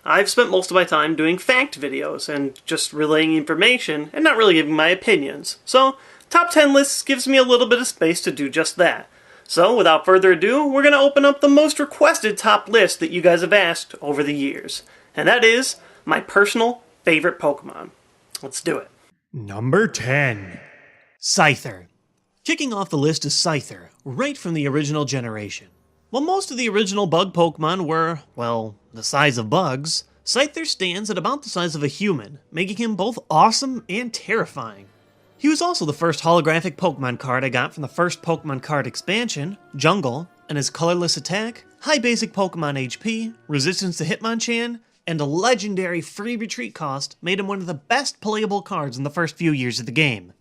I've spent most of my time doing fact videos and just relaying information and not really giving my opinions. So, top 10 lists gives me a little bit of space to do just that. So, without further ado, we're going to open up the most requested top list that you guys have asked over the years. And that is my personal favorite Pokemon. Let's do it. Number 10. Scyther. Kicking off the list is Scyther, right from the original generation. While most of the original bug Pokemon were, well, the size of bugs, Scyther stands at about the size of a human, making him both awesome and terrifying. He was also the first holographic Pokemon card I got from the first Pokemon card expansion, Jungle, and his colorless attack, high basic Pokemon HP, resistance to Hitmonchan, and a legendary free retreat cost made him one of the best playable cards in the first few years of the game.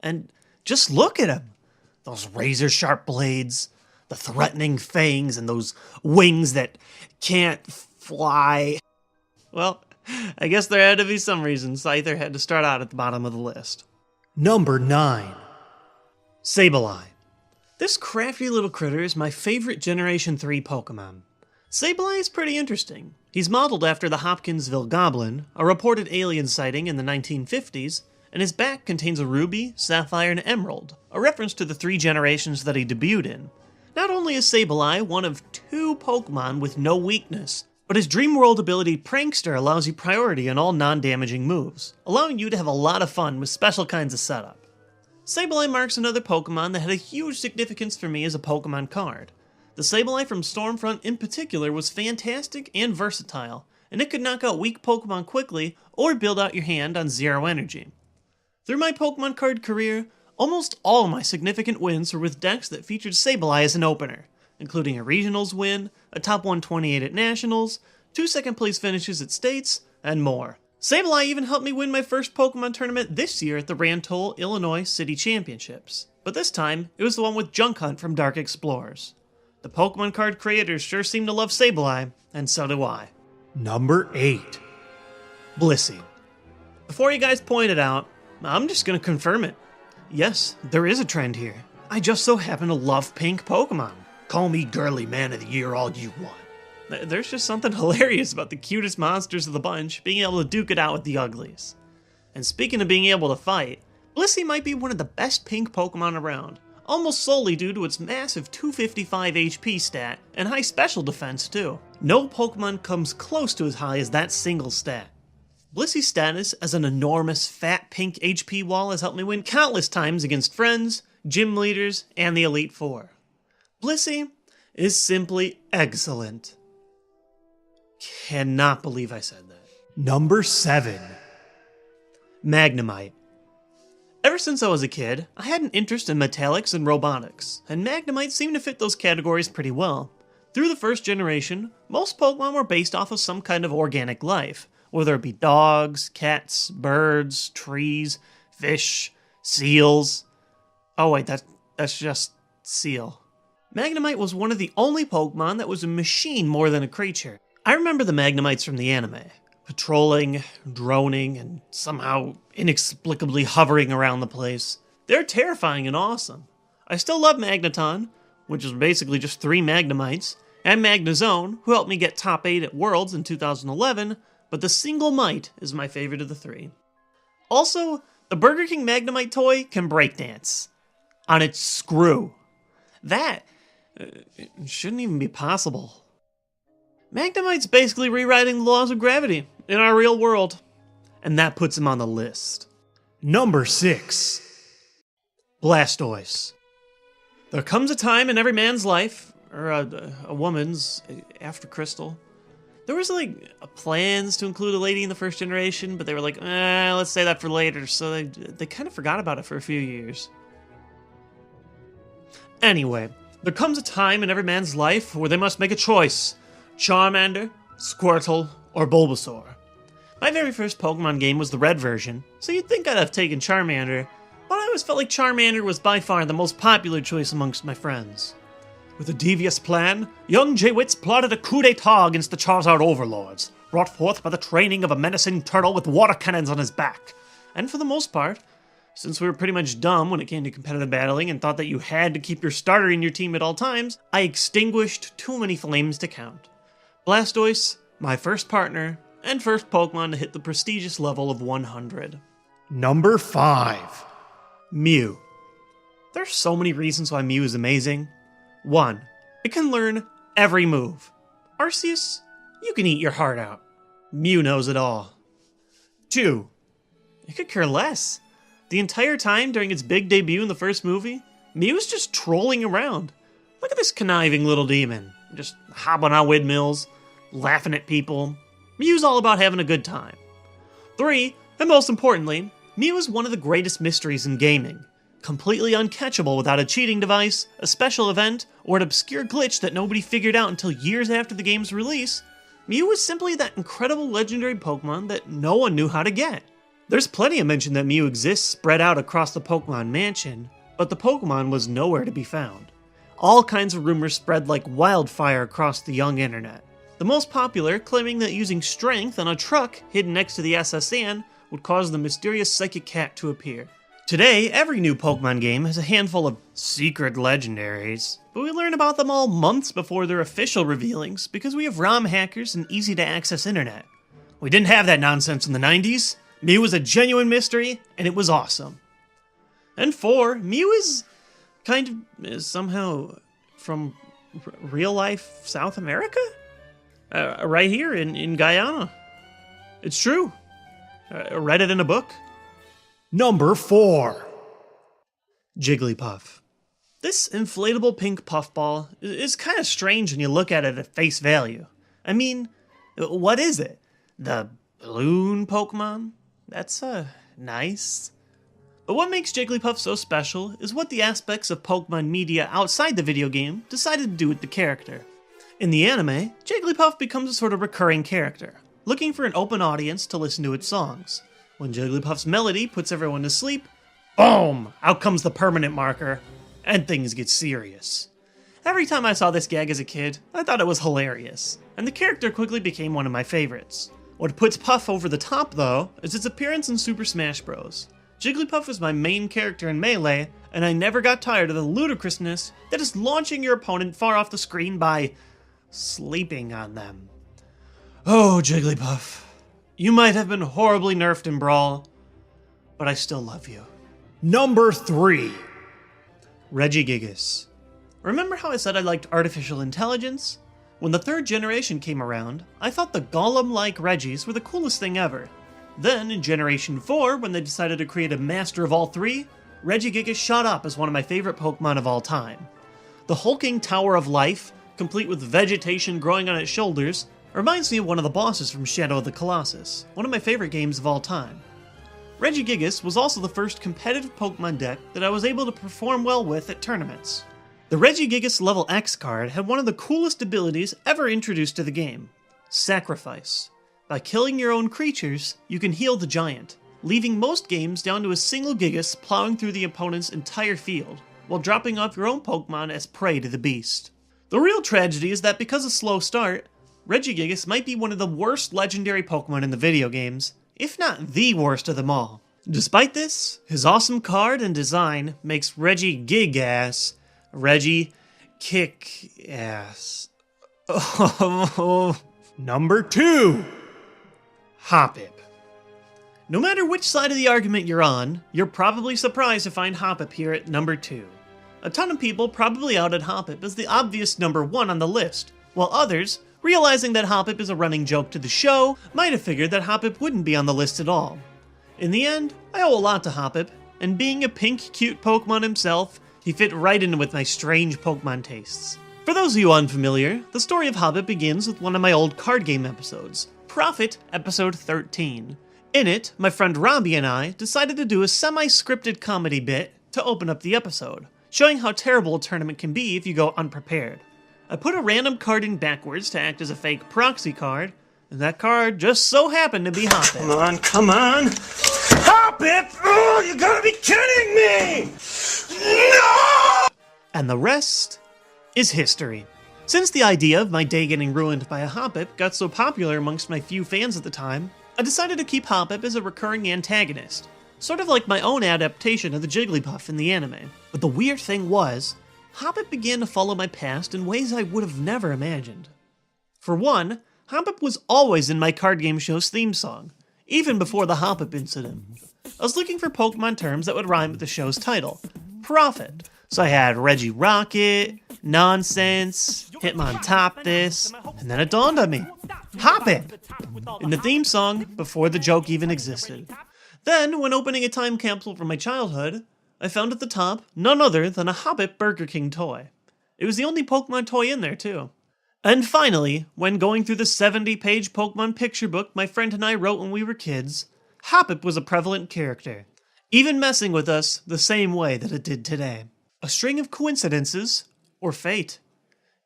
And just look at him! Those razor-sharp blades, the threatening fangs, and those wings that can't fly. Well, I guess there had to be some reason Scyther had to start out at the bottom of the list. Number 9. Sableye. This crafty little critter is my favorite Generation 3 Pokemon. Sableye is pretty interesting. He's modeled after the Hopkinsville Goblin, a reported alien sighting in the 1950s, and his back contains a ruby, sapphire, and emerald, a reference to the 3 generations that he debuted in. Not only is Sableye one of 2 Pokemon with no weakness, but his Dream World ability Prankster allows you priority on all non-damaging moves, allowing you to have a lot of fun with special kinds of setup. Sableye marks another Pokemon that had a huge significance for me as a Pokemon card. The Sableye from Stormfront in particular was fantastic and versatile, and it could knock out weak Pokemon quickly or build out your hand on 0 energy. Through my Pokemon card career, almost all my significant wins were with decks that featured Sableye as an opener, including a Regionals win, a top 128 at Nationals, 2 second place finishes at States, and more. Sableye even helped me win my first Pokemon tournament this year at the Rantoul, Illinois City Championships, but this time it was the one with Junk Hunt from Dark Explorers. The Pokemon card creators sure seem to love Sableye, and so do I. Number 8. Blissey. Before you guys point it out, I'm just gonna confirm it. Yes, there is a trend here. I just so happen to love pink Pokemon. Call me girly man of the year all you want. There's just something hilarious about the cutest monsters of the bunch being able to duke it out with the uglies. And speaking of being able to fight, Blissey might be one of the best pink Pokemon around, almost solely due to its massive 255 HP stat and high special defense too. No Pokemon comes close to as high as that single stat. Blissey's status as an enormous fat pink HP wall has helped me win countless times against friends, gym leaders, and the Elite Four. Blissey is simply excellent. Cannot believe I said that. Number 7. Magnemite. Ever since I was a kid, I had an interest in metallics and robotics, and Magnemite seemed to fit those categories pretty well. Through the first generation, most Pokemon were based off of some kind of organic life, whether it be dogs, cats, birds, trees, fish, seals. Oh wait, that's just seal. Magnemite was one of the only Pokemon that was a machine more than a creature. I remember the Magnemites from the anime, patrolling, droning, and somehow inexplicably hovering around the place. They're terrifying and awesome. I still love Magneton, which is basically just 3 Magnemites, and Magnezone, who helped me get top 8 at Worlds in 2011, but the Single Mite is my favorite of the 3. Also, the Burger King Magnemite toy can breakdance. On its screw. That shouldn't even be possible. Magnemite's basically rewriting the laws of gravity in our real world. And that puts him on the list. Number 6. Blastoise. There comes a time in every man's life, or a woman's, after Crystal. There was plans to include a lady in the first generation, but they were like, let's say that for later, so they kind of forgot about it for a few years. Anyway, there comes a time in every man's life where they must make a choice. Charmander, Squirtle, or Bulbasaur. My very first Pokemon game was the red version, so you'd think I'd have taken Charmander, but I always felt like Charmander was by far the most popular choice amongst my friends. With a devious plan, young JWittzs plotted a coup d'etat against the Charizard overlords, brought forth by the training of a menacing turtle with water cannons on his back. And for the most part, since we were pretty much dumb when it came to competitive battling and thought that you had to keep your starter in your team at all times, I extinguished too many flames to count. Blastoise my first partner, and first Pokemon to hit the prestigious level of 100. Number 5. Mew. There's so many reasons why Mew is amazing. 1. It can learn every move. Arceus, you can eat your heart out. Mew knows it all. 2. It could care less. The entire time during its big debut in the first movie, Mew's just trolling around. Look at this conniving little demon. Just hopping on windmills, laughing at people. Mew's all about having a good time. 3, and most importantly, Mew is one of the greatest mysteries in gaming. Completely uncatchable without a cheating device, a special event, or an obscure glitch that nobody figured out until years after the game's release, Mew is simply that incredible legendary Pokemon that no one knew how to get. There's plenty of mention that Mew exists spread out across the Pokemon Mansion, but the Pokemon was nowhere to be found. All kinds of rumors spread like wildfire across the young internet. The most popular claiming that using strength on a truck hidden next to the SSN would cause the mysterious psychic cat to appear. Today, every new Pokemon game has a handful of secret legendaries, but we learn about them all months before their official revealings because we have ROM hackers and easy-to-access internet. We didn't have that nonsense in the 90s. Mew was a genuine mystery, and it was awesome. And 4, Mew is somehow from real-life South America? Right here in Guyana. It's true. I read it in a book. Number 4. Jigglypuff. This inflatable pink puffball is kind of strange when you look at it at face value. I mean, what is it? The balloon Pokemon? That's nice. But what makes Jigglypuff so special is what the aspects of Pokemon media outside the video game decided to do with the character. In the anime, Jigglypuff becomes a sort of recurring character, looking for an open audience to listen to its songs. When Jigglypuff's melody puts everyone to sleep, boom! Out comes the permanent marker, and things get serious. Every time I saw this gag as a kid, I thought it was hilarious, and the character quickly became one of my favorites. What puts Puff over the top, though, is its appearance in Super Smash Bros. Jigglypuff is my main character in Melee, and I never got tired of the ludicrousness that is launching your opponent far off the screen by sleeping on them. Oh, Jigglypuff, you might have been horribly nerfed in Brawl, but I still love you. Number 3. Regigigas. Remember how I said I liked artificial intelligence? When the 3rd generation came around, I thought the golem-like Regis were the coolest thing ever. Then, in Generation 4, when they decided to create a master of all 3, Regigigas shot up as one of my favorite Pokemon of all time. The hulking Tower of Life, complete with vegetation growing on its shoulders, reminds me of one of the bosses from Shadow of the Colossus, one of my favorite games of all time. Regigigas was also the first competitive Pokemon deck that I was able to perform well with at tournaments. The Regigigas Level X card had one of the coolest abilities ever introduced to the game, Sacrifice. By killing your own creatures, you can heal the giant, leaving most games down to a single Gigas plowing through the opponent's entire field, while dropping off your own Pokemon as prey to the beast. The real tragedy is that because of slow start, Regigigas might be one of the worst legendary Pokemon in the video games, if not the worst of them all. Despite this, his awesome card and design makes Regigigas Reggie kick ass. Oh. Number 2. Hoppip. No matter which side of the argument you're on, you're probably surprised to find Hoppip here at number 2. A ton of people probably outed Hoppip as the obvious number 1 on the list, while others, realizing that Hoppip is a running joke to the show, might have figured that Hoppip wouldn't be on the list at all. In the end, I owe a lot to Hoppip, and being a pink cute Pokemon himself, he fit right in with my strange Pokemon tastes. For those of you unfamiliar, the story of Hoppip begins with one of my old card game episodes, Prophet Episode 13. In it, my friend Robbie and I decided to do a semi-scripted comedy bit to open up the episode, showing how terrible a tournament can be if you go unprepared. I put a random card in backwards to act as a fake proxy card, and that card just so happened to be Hoppip. Come on! Hoppip! Oh, you gotta be kidding me! No! And the rest is history. Since the idea of my day getting ruined by a Hoppip got so popular amongst my few fans at the time, I decided to keep Hoppip as a recurring antagonist, sort of like my own adaptation of the Jigglypuff in the anime. But the weird thing was, Hoppip began to follow my past in ways I would have never imagined. For one, Hoppip was always in my card game show's theme song, even before the Hoppip incident. I was looking for Pokemon terms that would rhyme with the show's title, Profit. So I had Reggie Rocket, Nonsense, Hitmontopus, and then it dawned on me, Hoppip! In the theme song before the joke even existed. Then, when opening a time capsule from my childhood, I found at the top none other than a Hoppip Burger King toy. It was the only Pokemon toy in there, too. And finally, when going through the 70-page Pokemon picture book my friend and I wrote when we were kids, Hoppip was a prevalent character, even messing with us the same way that it did today. A string of coincidences, or fate.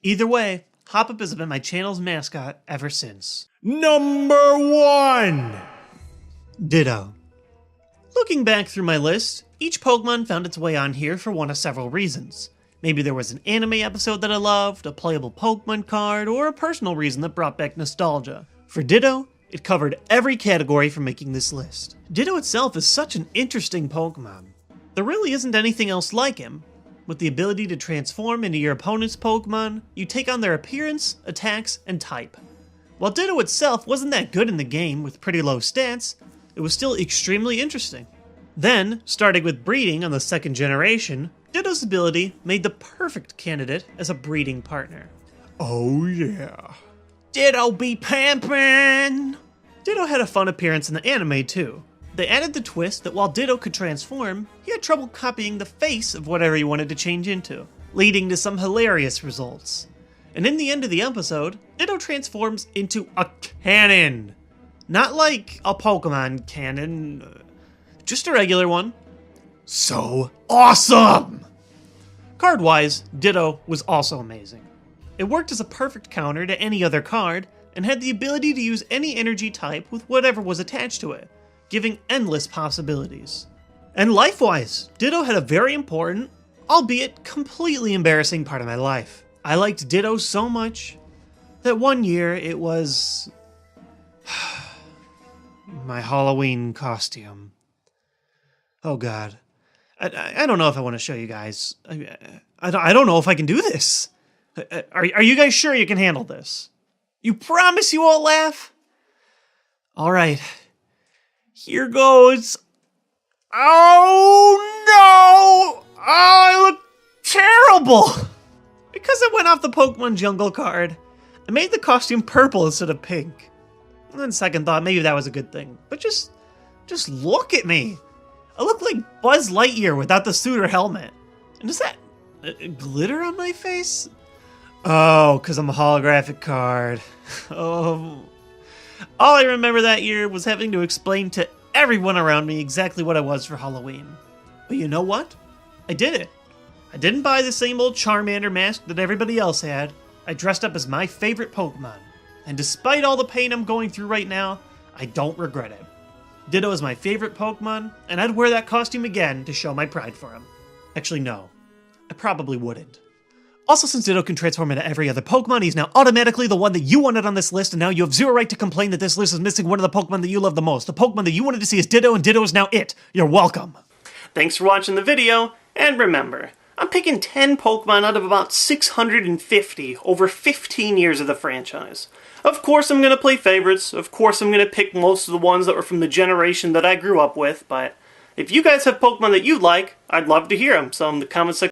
Either way, Hoppip has been my channel's mascot ever since. Number 1! Ditto. Looking back through my list, each Pokemon found its way on here for one of several reasons. Maybe there was an anime episode that I loved, a playable Pokemon card, or a personal reason that brought back nostalgia. For Ditto, it covered every category for making this list. Ditto itself is such an interesting Pokemon. There really isn't anything else like him. With the ability to transform into your opponent's Pokemon, you take on their appearance, attacks, and type. While Ditto itself wasn't that good in the game with pretty low stats, it was still extremely interesting. Then, starting with breeding on the second generation, Ditto's ability made the perfect candidate as a breeding partner. Oh yeah. Ditto be pampin'! Ditto had a fun appearance in the anime too. They added the twist that while Ditto could transform, he had trouble copying the face of whatever he wanted to change into, leading to some hilarious results. And in the end of the episode, Ditto transforms into a cannon! Not like a Pokemon cannon, just a regular one. So awesome! Card-wise, Ditto was also amazing. It worked as a perfect counter to any other card, and had the ability to use any energy type with whatever was attached to it, giving endless possibilities. And life-wise, Ditto had a very important, albeit completely embarrassing part of my life. I liked Ditto so much that one year it was my Halloween costume. Oh god. I don't know if I want to show you guys. I don't know if I can do this. Are you guys sure you can handle this? You promise you won't laugh? Alright. Here goes. Oh no! Oh, I look terrible! Because I went off the Pokemon Jungle card, I made the costume purple instead of pink. And then second thought, maybe that was a good thing. But just look at me. I look like Buzz Lightyear without the suit or helmet. And is that glitter on my face? Oh, because I'm a holographic card. Oh. All I remember that year was having to explain to everyone around me exactly what I was for Halloween. But you know what? I did it. I didn't buy the same old Charmander mask that everybody else had. I dressed up as my favorite Pokemon. And despite all the pain I'm going through right now, I don't regret it. Ditto is my favorite Pokemon, and I'd wear that costume again to show my pride for him. Actually, no. I probably wouldn't. Also, since Ditto can transform into every other Pokemon, he's now automatically the one that you wanted on this list, and now you have zero right to complain that this list is missing one of the Pokemon that you love the most. The Pokemon that you wanted to see is Ditto, and Ditto is now it. You're welcome. Thanks for watching the video, and remember, I'm picking 10 Pokemon out of about 650 over 15 years of the franchise. Of course I'm going to play favorites, of course I'm going to pick most of the ones that were from the generation that I grew up with, but if you guys have Pokemon that you like, I'd love to hear them, so in the comment section